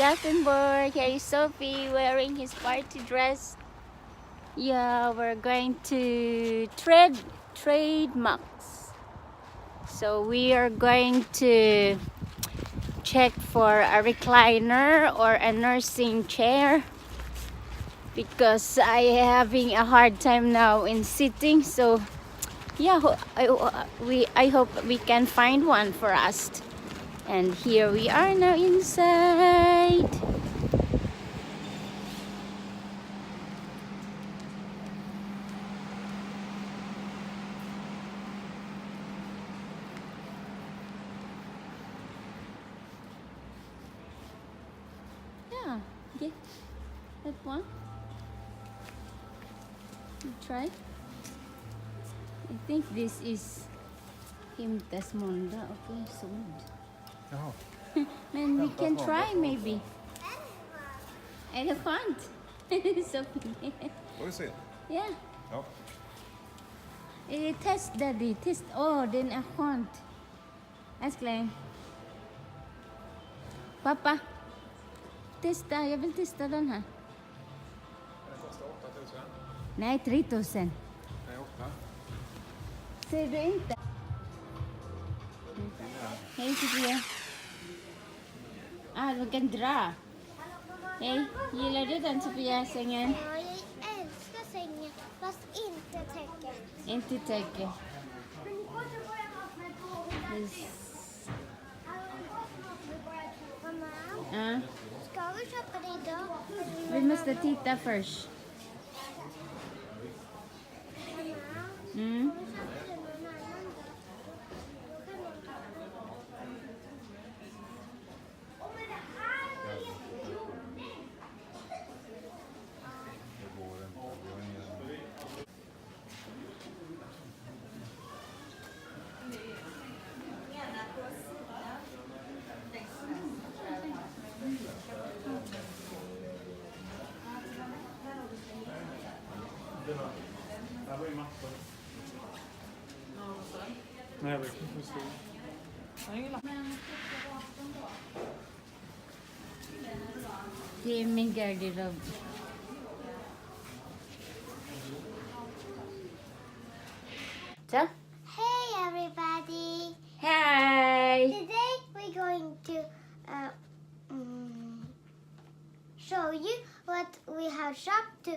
Gothenburg. Here is Sophie wearing his party dress. Yeah, we're going to trade marks. So we are going to check for a recliner or a nursing chair because I having a hard time now in sitting. So yeah, I hope we can find one for us. And here we are now inside. Yeah, get that one. You try. I think this is him Tasmonda. Okay, sold. Jaha. Then we can try maybe. Elephant. So Får vi se. yeah. Ja. Test daddy. Test. Oh, then I want. Ask Glenn. Pappa. Testa. Jag vill testa den här. Den kostar 8000. Nej, 3000. Nej, 8. Ser du inte? Hej Sofia. Ah, du kan dra. Hej, gillar du den Sofia, sängen? Ja, jag älskar sängen, fast inte täcket. Inte täcke. Mamma, ska vi köpa det idag? Vi måste titta först. Mm. Nej, vi får se. Det är min garderob. Så. Hey everybody! Hej! Today we're going to show you what we have shopped to.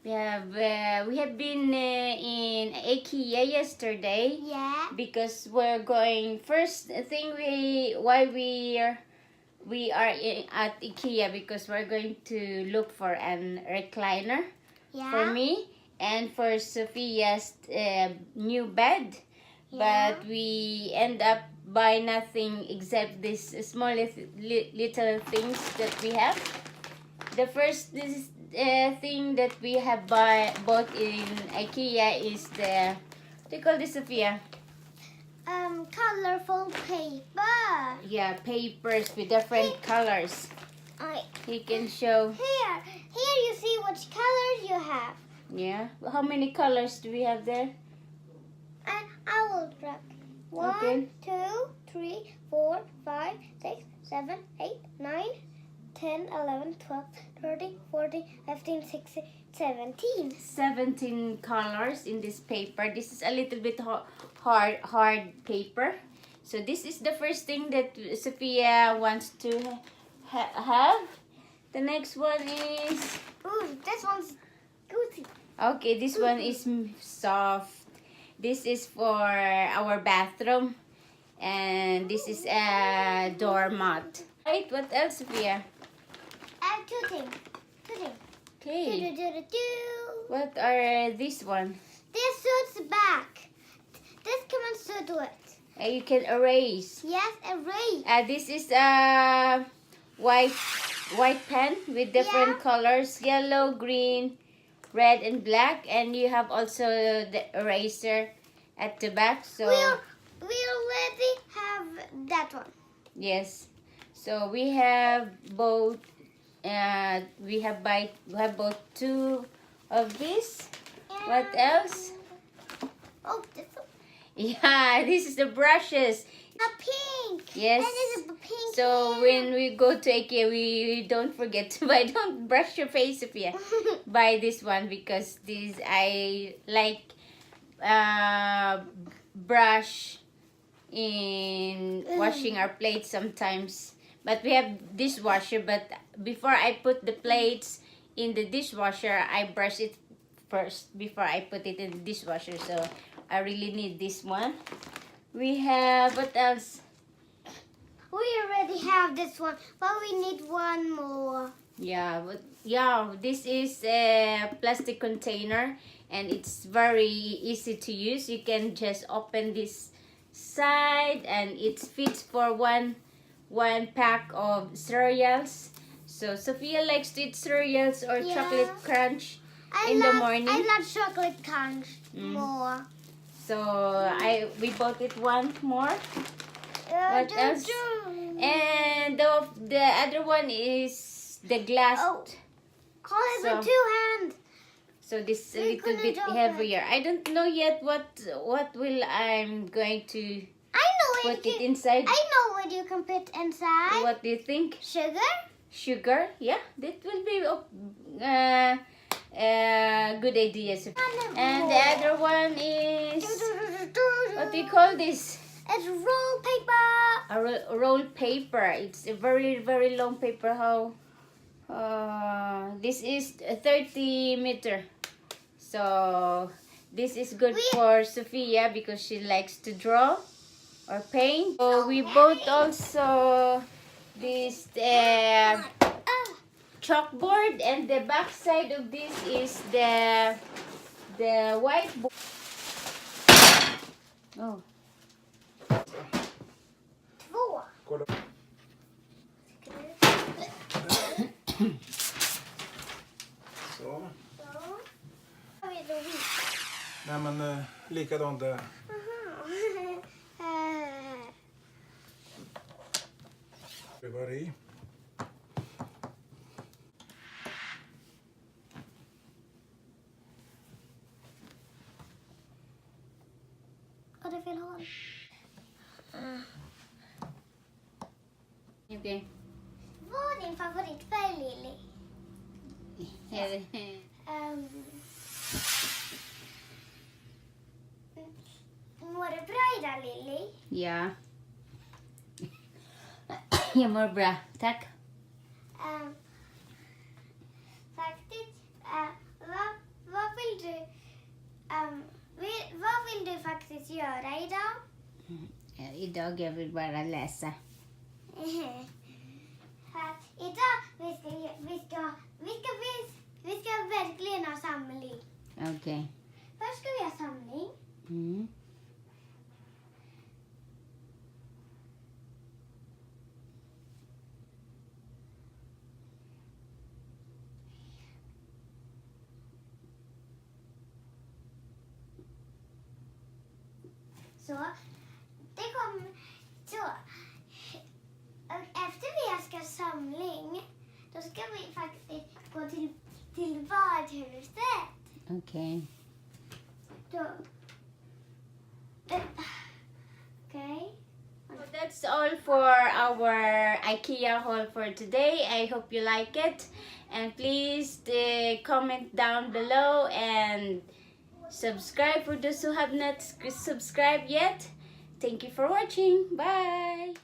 We have been in Ikea yesterday. Yeah. Because we're going first thing we are at Ikea because we're going to look for an recliner Yeah. for me and for Sophia's new bed. Yeah. But we end up by nothing except this small little things that we have. The first thing that we have bought in Ikea is the, what do you call this, Sophia? Colorful paper. Yeah, papers with different colors. You can show. Here you see which colors you have. Yeah. How many colors do we have there? And I will drag. 1, Okay. 2, 3, 4, 5, 6, 7, 8, 9, 10, 11, 12, 13, 14, 15, 16, 17. 17 colors in this paper. This is a little bit hard paper. So this is the first thing that Sophia wants to have. The next one is... Ooh, this one's goosey. Okay, this one is soft. This is for our bathroom. And this is a doormat. Right, what else, Sophia? I have two things. Okay. Do. What are this one? This suits back. This can suit it. You can erase. Yes, erase. This is a white pen with different colors. Yellow, green, red, and black. And you have also the eraser at the back. So We already have that one. yes. So we have both. We have both two of this. What else? Oh, this one. Yeah, this is the brushes. A pink. Yes. That is a pink. So when we go to IKEA, we don't forget to buy. Don't brush your face, Sophia. Buy this one because this I like brush in washing our plates sometimes. But we have dishwasher. But before I put the plates in the dishwasher, I brush it first before I put it in the dishwasher. So I really need this one. We have what else? We already have this one, but we need one more. Yeah, but yeah, this is a plastic container and it's very easy to use. You can just open this side and it fits for one pack of cereals. So Sophia likes to eat cereals or Yeah. chocolate crunch in the morning. I love chocolate crunch more. So we bought it one more. What else? And the other one is the glass. Oh. Hold it So- with 2 hands. So this a We little couldn't bit open. heavier. I don't know yet what will I'm going to I know put it inside. I know what you can put inside. What do you think? Sugar. Sugar? Yeah, that will be good idea. And the other one is what do you call this? It's roll paper. A roll paper. It's a very very long paper. How? This is a 30 meter. So this is good for Sophia because she likes to draw or paint. So we bought also this chalkboard, and the back side of this is the whiteboard. Oh. 2. Kolla. Så. Har vi då vit? Nej men likadant där. Det var i. Och det fel håll. Okay. Vad är din favoritfärg, Lily? Mår du bra idag, Lily? Ja. Jag mår bra, tack. Faktiskt, vad vill du vad vill du faktiskt göra idag? Idag jag vill bara läsa. För att idag vi ska verkligen ha samling. Okej. Först ska vi ha samling. Mm. Så det kommer så. Och efter vi ska samling, då ska vi faktiskt gå till badhuset. Okej. Då. Okay. So that's all for our IKEA haul for today. I hope you like it, and please comment down below and subscribe for those who have not subscribed yet. Thank you for watching. Bye.